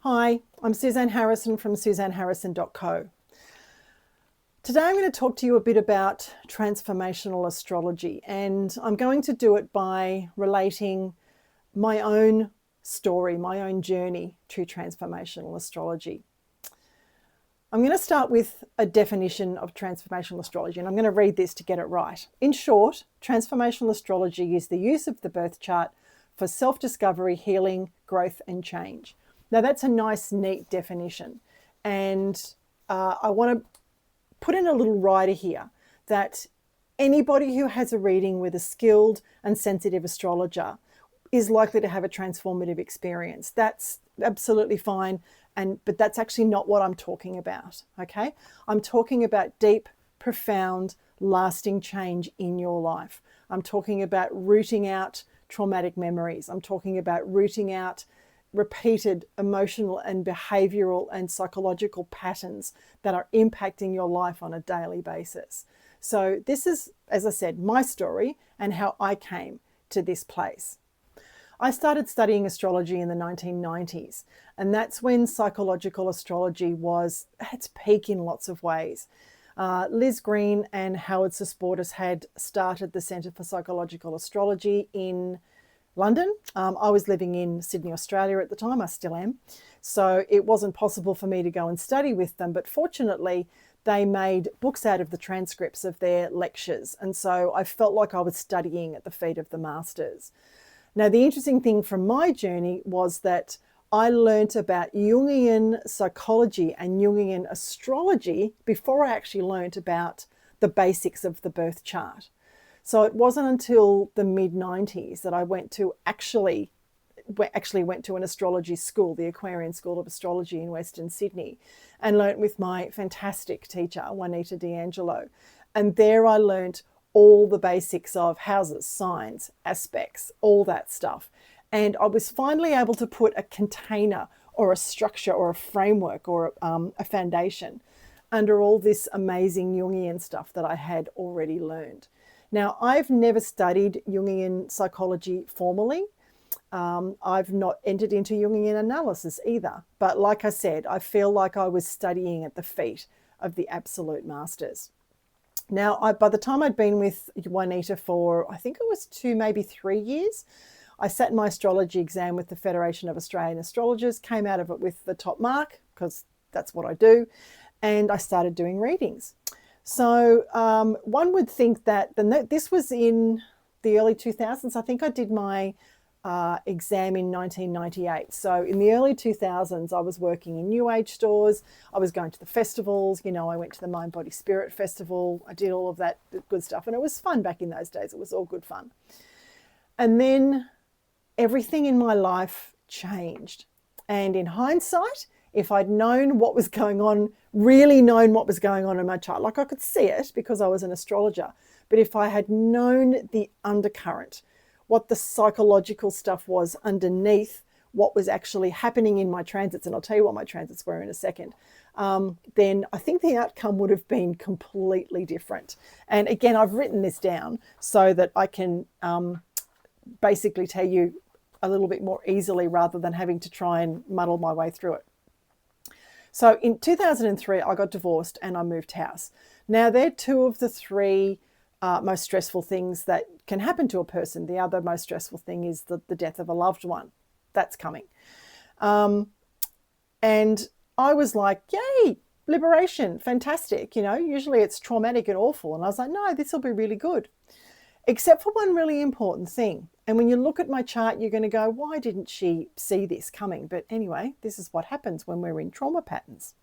Hi, I'm Suzanne Harrison from suzanneharrison.co. Today I'm going to talk to you a bit about transformational astrology, and I'm going to do it by relating my own story, my own journey to transformational astrology. I'm going to start with a definition of transformational astrology, and I'm going to read this to get it right. In short, transformational astrology is the use of the birth chart for self-discovery, healing, growth, and change. Now, that's a nice, neat definition. And I want to put in a little rider here that anybody who has a reading with a skilled and sensitive astrologer is likely to have a transformative experience. That's absolutely fine. But that's actually not what I'm talking about, okay? I'm talking about deep, profound, lasting change in your life. I'm talking about rooting out traumatic memories. I'm talking about rooting out repeated emotional and behavioral and psychological patterns that are impacting your life on a daily basis. So this is, as I said, my story and how I came to this place. I started studying astrology in the 1990s, and that's when psychological astrology was at its peak in lots of ways. Liz Green and Howard Susportis had started the Centre for Psychological Astrology in London. I was living in Sydney, Australia at the time. I still am. So it wasn't possible for me to go and study with them, but fortunately, they made books out of the transcripts of their lectures. And so I felt like I was studying at the feet of the masters. Now, the interesting thing from my journey was that I learnt about Jungian psychology and Jungian astrology before I actually learnt about the basics of the birth chart. So it wasn't until the mid-90s that I went to actually went to an astrology school, the Aquarian School of Astrology in Western Sydney, and learnt with my fantastic teacher, Juanita D'Angelo. And there I learnt all the basics of houses, signs, aspects, all that stuff. And I was finally able to put a container or a structure or a framework or a foundation under all this amazing Jungian stuff that I had already learned. Now, I've never studied Jungian psychology formally. I've not entered into Jungian analysis either. But like I said, I feel like I was studying at the feet of the absolute masters. Now, by the time I'd been with Juanita for, I think it was 2, maybe 3 years, I sat my astrology exam with the Federation of Australian Astrologers, came out of it with the top mark, because that's what I do, and I started doing readings. So one would think that this was in the early 2000s. I think I did my exam in 1998. So in the early 2000s, I was working in New Age stores. I was going to the festivals. You know, I went to the Mind, Body, Spirit Festival. I did all of that good stuff. And it was fun back in those days. It was all good fun. And then everything in my life changed. And in hindsight, if I'd known what was going on, really known what was going on in my chart, like I could see it because I was an astrologer, but if I had known the undercurrent, what the psychological stuff was underneath what was actually happening in my transits, and I'll tell you what my transits were in a second, then I think the outcome would have been completely different. And again, I've written this down so that I can basically tell you a little bit more easily rather than having to try and muddle my way through it. So in 2003, I got divorced and I moved house. Now, they're two of the three most stressful things that can happen to a person. The other most stressful thing is the death of a loved one. That's coming. And I was like, yay, liberation, fantastic. You know, usually it's traumatic and awful. And I was like, no, this will be really good. Except for one really important thing. And when you look at my chart, you're going to go, why didn't she see this coming? But anyway, this is what happens when we're in trauma patterns.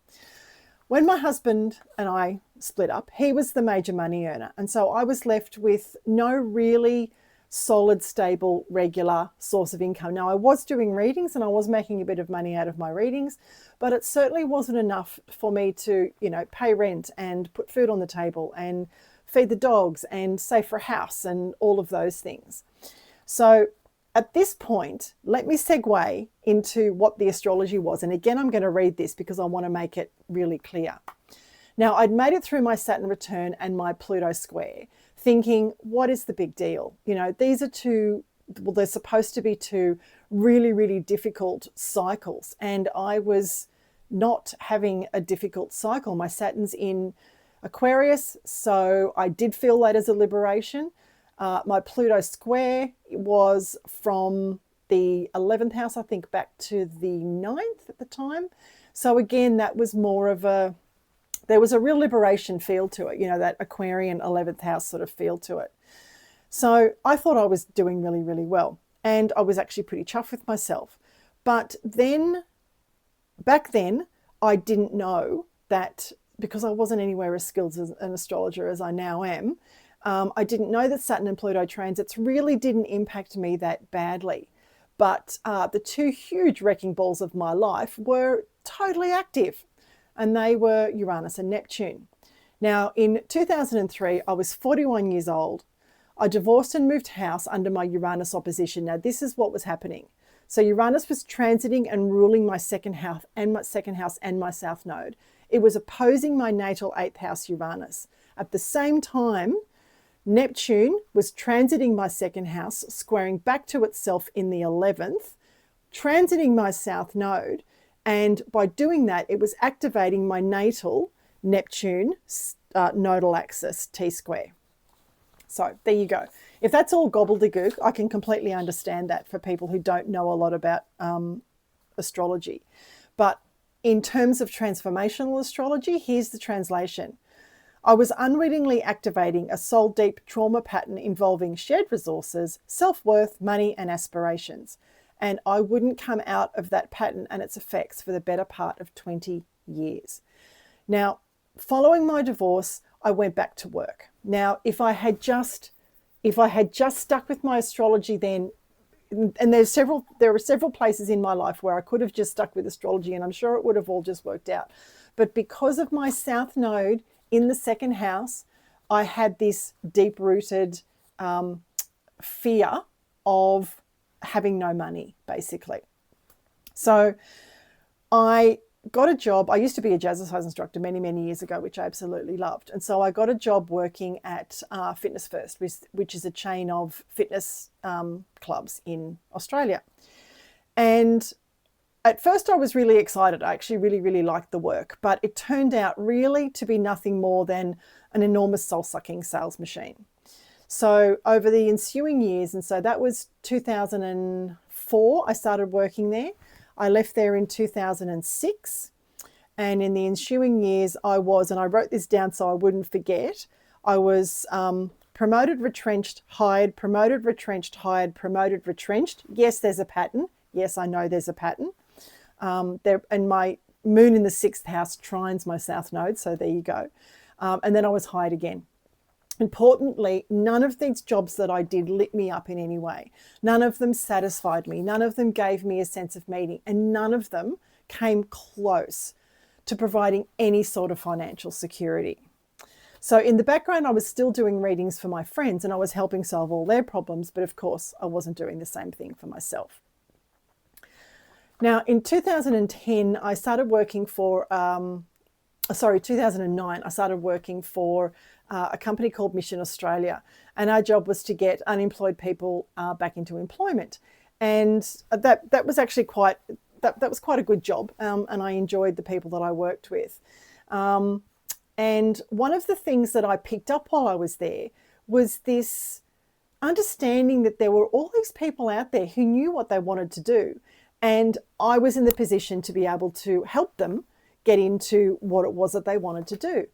When my husband and I split up, he was the major money earner. And so I was left with no really solid, stable, regular source of income. Now, I was doing readings and I was making a bit of money out of my readings, but it certainly wasn't enough for me to, you know, pay rent and put food on the table and feed the dogs and save for a house and all of those things. So at this point, let me segue into what the astrology was. And again, I'm going to read this because I want to make it really clear. Now, I'd made it through my Saturn return and my Pluto square, thinking, what is the big deal? You know, these are two well, there's supposed to be two really, really difficult cycles. And I was not having a difficult cycle. My Saturn's in Aquarius, so I did feel that as a liberation. My Pluto square was from the 11th house, I think, back to the 9th at the time. So again, that was more of a, there was a real liberation feel to it, you know, that Aquarian 11th house sort of feel to it. So I thought I was doing really, really well. And I was actually pretty chuffed with myself. But then, back then, I didn't know that, because I wasn't anywhere as skilled as an astrologer as I now am, I didn't know that Saturn and Pluto transits really didn't impact me that badly. But the two huge wrecking balls of my life were totally active, and they were Uranus and Neptune. Now, in 2003, I was 41 years old. I divorced and moved house under my Uranus opposition. Now, this is what was happening. So Uranus was transiting and ruling my second house and my south node. It was opposing my natal 8th house Uranus. At the same time, Neptune was transiting my second house, squaring back to itself in the 11th, transiting my south node. And by doing that, it was activating my natal Neptune nodal axis, T-square. So there you go. If that's all gobbledygook, I can completely understand that for people who don't know a lot about astrology. But in terms of transformational astrology, here's the translation. I was unwittingly activating a soul-deep trauma pattern involving shared resources, self-worth, money, and aspirations. And I wouldn't come out of that pattern and its effects for the better part of 20 years. Now, following my divorce, I went back to work. Now, if I had just stuck with my astrology then, and there are several places in my life where I could have just stuck with astrology, and I'm sure it would have all just worked out. But because of my south node in the second house, I had this deep-rooted fear of having no money, basically. So I got a job. I used to be a jazzercise instructor many, many years ago, which I absolutely loved. And so I got a job working at Fitness First, which is a chain of fitness clubs in Australia. And at first I was really excited. I actually really, really liked the work, but it turned out really to be nothing more than an enormous soul-sucking sales machine. So over the ensuing years, and so that was 2004, I started working there. I left there in 2006, and in the ensuing years I was, and I wrote this down so I wouldn't forget, I was promoted, retrenched, hired, promoted, retrenched, hired, promoted, retrenched. Yes, there's a pattern. Yes, I know there's a pattern. And my moon in the 6th house trines my south node, so there you go. And then I was hired again. Importantly, none of these jobs that I did lit me up in any way. None of them satisfied me. None of them gave me a sense of meaning, and none of them came close to providing any sort of financial security. So in the background, I was still doing readings for my friends and I was helping solve all their problems, but of course I wasn't doing the same thing for myself. Now in 2010, I started working for, 2009, I started working for a company called Mission Australia, and our job was to get unemployed people back into employment. And that was actually quite a good job, and I enjoyed the people that I worked with. And one of the things that I picked up while I was there was this understanding that there were all these people out there who knew what they wanted to do, and I was in the position to be able to help them get into what it was that they wanted to do.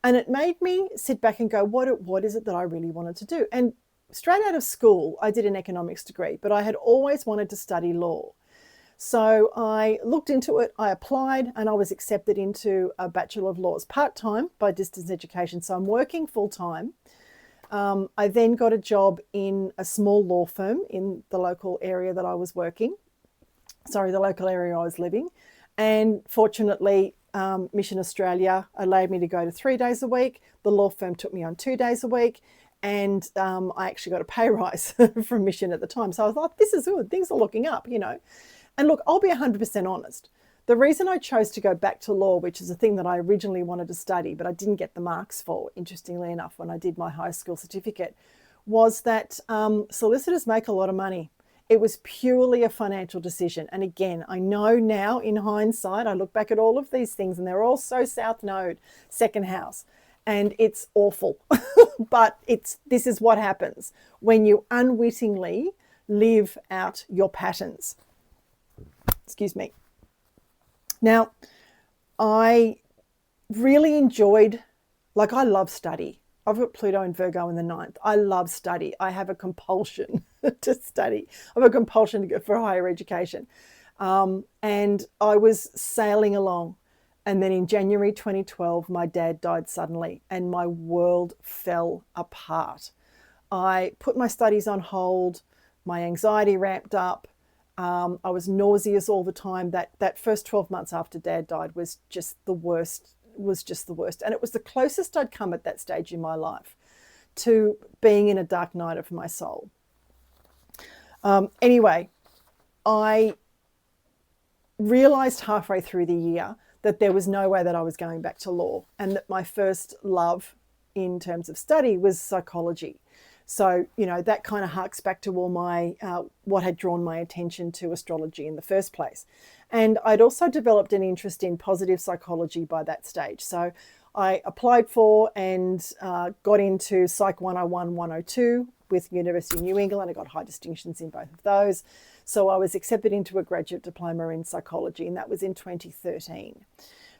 And it made me sit back and go, what is it that I really wanted to do? And straight out of school, I did an economics degree, but I had always wanted to study law. So I looked into it, I applied, and I was accepted into a Bachelor of Laws part-time by distance education. So I'm working full-time. I then got a job in a small law firm in the local area that I was the local area I was living. And fortunately, Mission Australia allowed me to go to 3 days a week. The law firm took me on 2 days a week, and I actually got a pay rise from Mission at the time. So I thought, this is good, things are looking up, you know. And look, I'll be 100% honest. The reason I chose to go back to law, which is a thing that I originally wanted to study, but I didn't get the marks for, interestingly enough, when I did my high school certificate, was that solicitors make a lot of money. It was purely a financial decision. And again, I know now in hindsight, I look back at all of these things and they're all so South Node, second house, and it's awful. But this is what happens when you unwittingly live out your patterns. Excuse me. Now, I really enjoyed, like, I love study. I've got Pluto and Virgo in the 9th. I love study. I have a compulsion to study. I have a compulsion to go for higher education. And I was sailing along. And then in January 2012, my dad died suddenly and my world fell apart. I put my studies on hold. My anxiety ramped up. I was nauseous all the time. That first 12 months after Dad died was just the worst. And it was the closest I'd come at that stage in my life to being in a dark night of my soul. Anyway, I realized halfway through the year that there was no way that I was going back to law, and that my first love in terms of study was psychology. So, that kind of harks back to all my, what had drawn my attention to astrology in the first place. And I'd also developed an interest in positive psychology by that stage. So I applied for and got into Psych 101, 102 with University of New England. I got high distinctions in both of those. So I was accepted into a graduate diploma in psychology, and that was in 2013.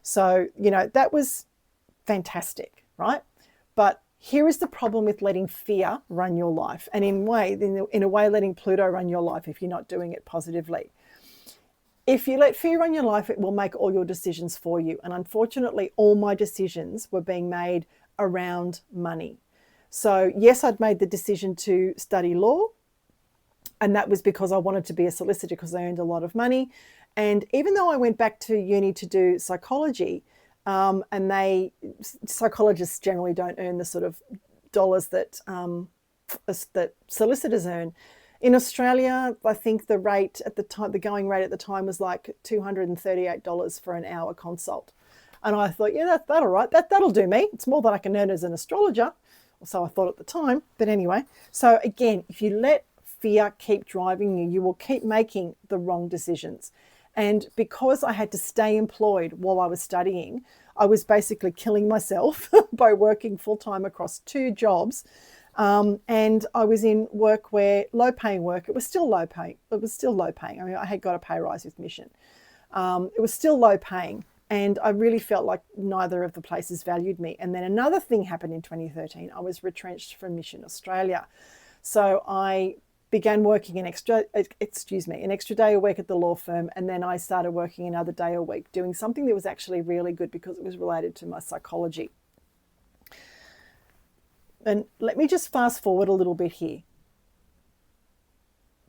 So, that was fantastic, right? But here is the problem with letting fear run your life, and in a way letting Pluto run your life if you're not doing it positively. If you let fear run your life, it will make all your decisions for you. And unfortunately, all my decisions were being made around money. So yes, I'd made the decision to study law, and that was because I wanted to be a solicitor because I earned a lot of money. And even though I went back to uni to do psychology, and psychologists generally don't earn the sort of dollars that solicitors earn. In Australia, I think the rate at the time, the going rate at the time was like $238 for an hour consult. And I thought, yeah, that's all right. That'll do me. It's more than I can earn as an astrologer. Or so I thought at the time. But anyway, so again, if you let fear keep driving you, you will keep making the wrong decisions. And because I had to stay employed while I was studying, I was basically killing myself by working full-time across 2 jobs. And I was in work where low-paying work, it was still low paying. I mean, I had got a pay rise with Mission. It was still low paying. And I really felt like neither of the places valued me. And then another thing happened in 2013. I was retrenched from Mission Australia. So I began working an extra day a week at the law firm, and then I started working another day a week doing something that was actually really good because it was related to my psychology. And let me just fast forward a little bit here.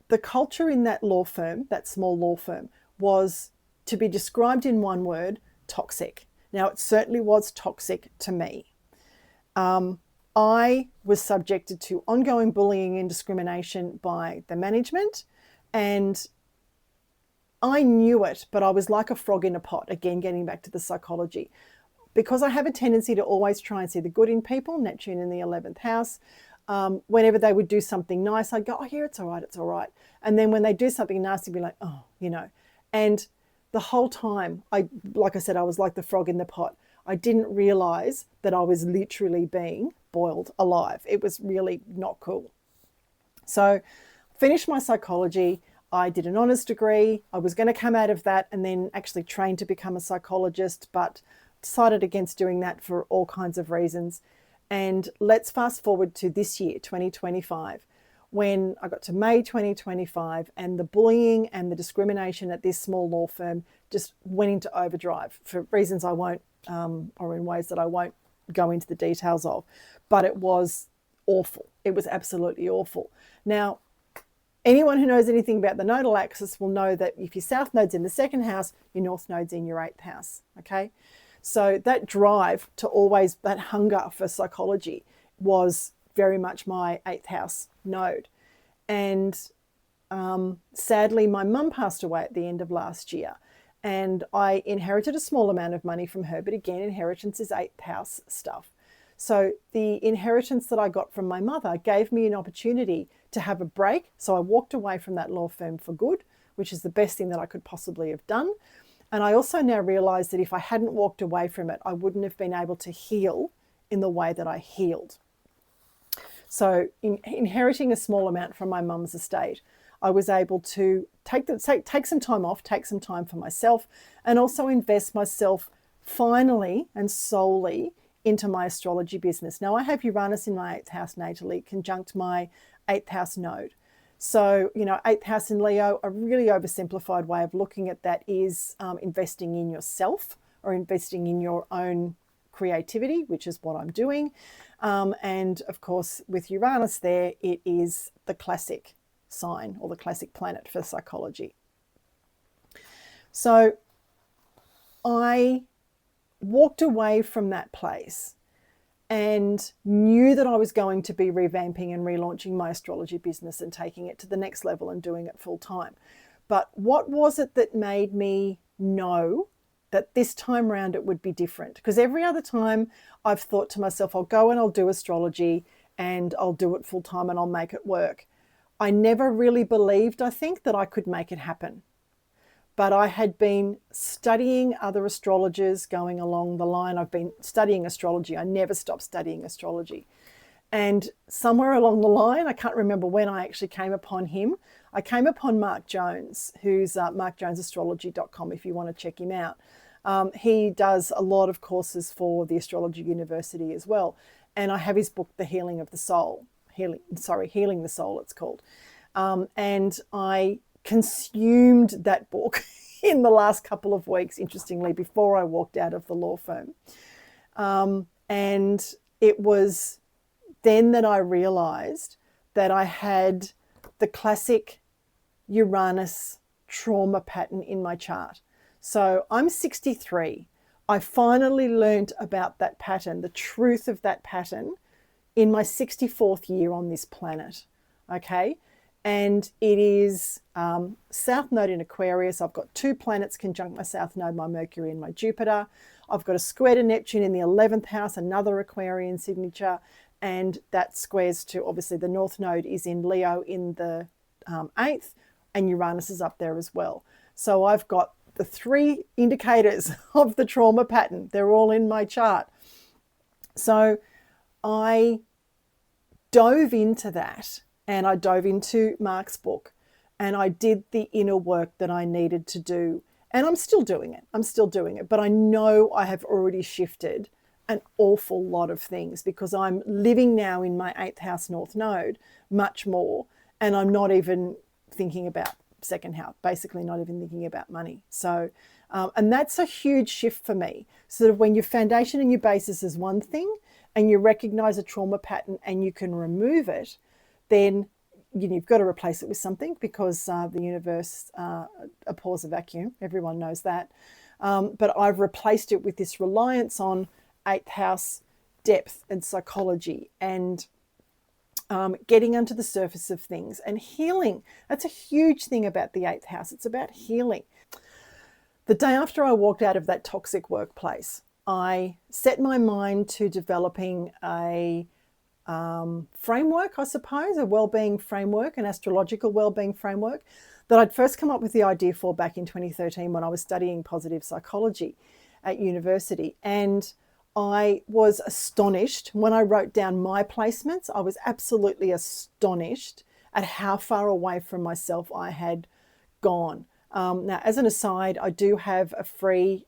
The culture in that law firm, that small law firm, was to be described in one word: toxic. Now, it certainly was toxic to me. I was subjected to ongoing bullying and discrimination by the management, and I knew it, but I was like a frog in a pot, again, getting back to the psychology. Because I have a tendency to always try and see the good in people, Neptune in the 11th house, whenever they would do something nice, I'd go, oh yeah, it's all right. And then when they do something nasty, I'd be like, oh, And the whole time, like I said, I was like the frog in the pot. I didn't realize that I was literally being boiled alive. It was really not cool. So finished my psychology. I did an honours degree. I was going to come out of that and then actually train to become a psychologist, but decided against doing that for all kinds of reasons. And let's fast forward to this year, 2025, when I got to May 2025 and the bullying and the discrimination at this small law firm just went into overdrive for reasons I won't, or in ways that I won't go into the details of, but it was awful. It was absolutely awful. Now, anyone who knows anything about the nodal axis will know that if your south node's in the 2nd house, your north node's in your 8th house, okay? So that drive to always, that hunger for psychology was very much my 8th house node. And sadly, my mum passed away at the end of last year. And I inherited a small amount of money from her, but again, inheritance is 8th house stuff. So the inheritance that I got from my mother gave me an opportunity to have a break. So I walked away from that law firm for good, which is the best thing that I could possibly have done. And I also now realize that if I hadn't walked away from it, I wouldn't have been able to heal in the way that I healed. So inheriting a small amount from my mum's estate, I was able to take some time off, take some time for myself, and also invest myself finally and solely into my astrology business. Now, I have Uranus in my 8th house natally, conjunct my 8th house node. So, 8th house in Leo, a really oversimplified way of looking at that is investing in yourself or investing in your own creativity, which is what I'm doing. And of course, with Uranus there, it is the classic sign or the classic planet for psychology. So I walked away from that place and knew that I was going to be revamping and relaunching my astrology business and taking it to the next level and doing it full time. But what was it that made me know that this time round it would be different? Because every other time I've thought to myself, I'll go and I'll do astrology and I'll do it full time and I'll make it work. I never really believed, I think, that I could make it happen. But I had been studying other astrologers going along the line. I've been studying astrology. I never stopped studying astrology. And somewhere along the line, I can't remember when I actually came upon him. I came upon Mark Jones, who's markjonesastrology.com if you want to check him out. He does a lot of courses for the Astrology University as well. And I have his book, The Healing of the Soul. Healing the Soul, it's called. And I consumed that book in the last couple of weeks, interestingly, before I walked out of the law firm. And it was then that I realized that I had the classic Uranus trauma pattern in my chart. So I'm 63. I finally learned about that pattern, the truth of that pattern, in my 64th year on this planet. Okay. And it is South Node in Aquarius. I've got 2 planets conjunct my South Node, my Mercury and my Jupiter. I've got a square to Neptune in the 11th house, another Aquarian signature, and that squares to, obviously, the North Node is in Leo in the 8th, and Uranus is up there as well. So I've got the 3 indicators of the trauma pattern. They're all in my chart. So I dove into that. And I dove into Mark's book and I did the inner work that I needed to do. And I'm still doing it. But I know I have already shifted an awful lot of things because I'm living now in my 8th house North Node much more. And I'm not even thinking about second house, basically not even thinking about money. So, and that's a huge shift for me. Sort of when your foundation and your basis is one thing and you recognize a trauma pattern and you can remove it, then you've got to replace it with something because the universe abhors a vacuum. Everyone knows that. But I've replaced it with this reliance on 8th house depth and psychology and getting under the surface of things and healing. That's a huge thing about the 8th house. It's about healing. The day after I walked out of that toxic workplace, I set my mind to developing a framework, I suppose, a well-being framework, an astrological well-being framework that I'd first come up with the idea for back in 2013 when I was studying positive psychology at university. And I was astonished when I wrote down my placements. I was absolutely astonished at how far away from myself I had gone. Now, as an aside, I do have a free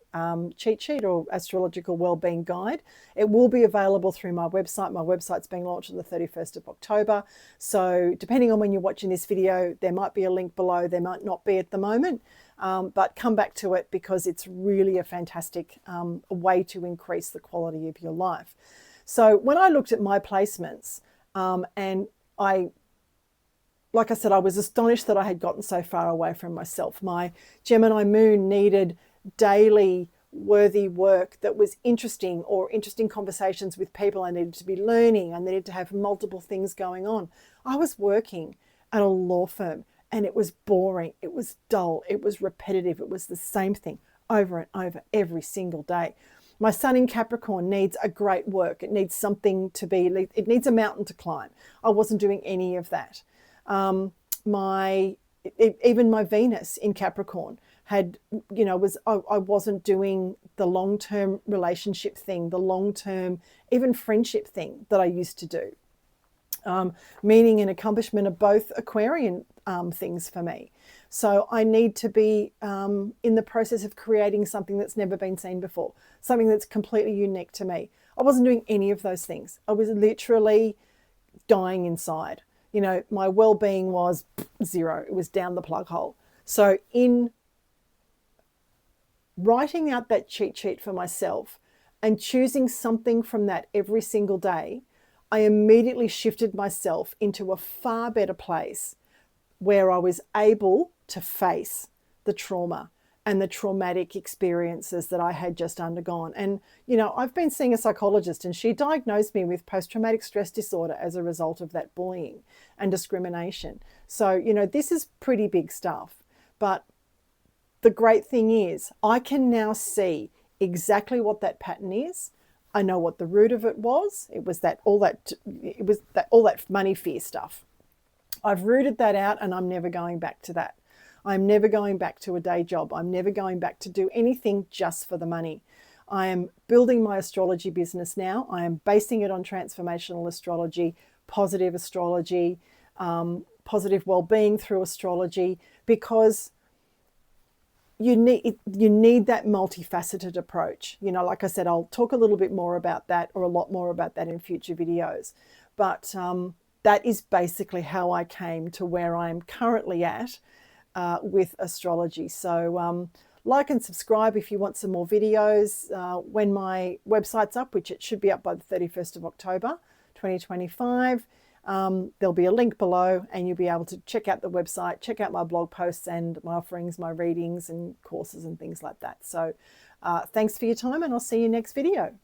cheat sheet or astrological wellbeing guide. It will be available through my website. My website's being launched on the 31st of October. So depending on when you're watching this video, there might be a link below. There might not be at the moment, but come back to it because it's really a fantastic way to increase the quality of your life. So when I looked at my placements and like I said, I was astonished that I had gotten so far away from myself. My Gemini moon needed daily worthy work that was interesting or interesting conversations with people I needed to be learning. I needed to have multiple things going on. I was working at a law firm and it was boring. It was dull. It was repetitive. It was the same thing over and over every single day. My sun in Capricorn needs a great work. It needs something to be, it needs a mountain to climb. I wasn't doing any of that. Even my Venus in Capricorn had, I wasn't doing the long-term relationship thing, the long-term, even friendship thing that I used to do. Meaning and accomplishment are both Aquarian things for me. So I need to be in the process of creating something that's never been seen before, something that's completely unique to me. I wasn't doing any of those things. I was literally dying inside. My well-being was zero. It was down the plug hole. So in writing out that cheat sheet for myself and choosing something from that every single day, I immediately shifted myself into a far better place where I was able to face the trauma and the traumatic experiences that I had just undergone. And, I've been seeing a psychologist, and she diagnosed me with post-traumatic stress disorder as a result of that bullying and discrimination. So, this is pretty big stuff. But the great thing is I can now see exactly what that pattern is. I know what the root of it was. It was all that money fear stuff. I've rooted that out, and I'm never going back to that. I'm never going back to a day job. I'm never going back to do anything just for the money. I am building my astrology business now. I am basing it on transformational astrology, positive astrology, positive well-being through astrology, because you need that multifaceted approach. Like I said, I'll talk a little bit more about that, or a lot more about that in future videos. But that is basically how I came to where I'm currently at with astrology. So like and subscribe if you want some more videos. When my website's up, which it should be up by the 31st of October 2025, there'll be a link below, and you'll be able to check out the website, check out my blog posts and my offerings, my readings and courses and things like that. So thanks for your time, and I'll see you next video.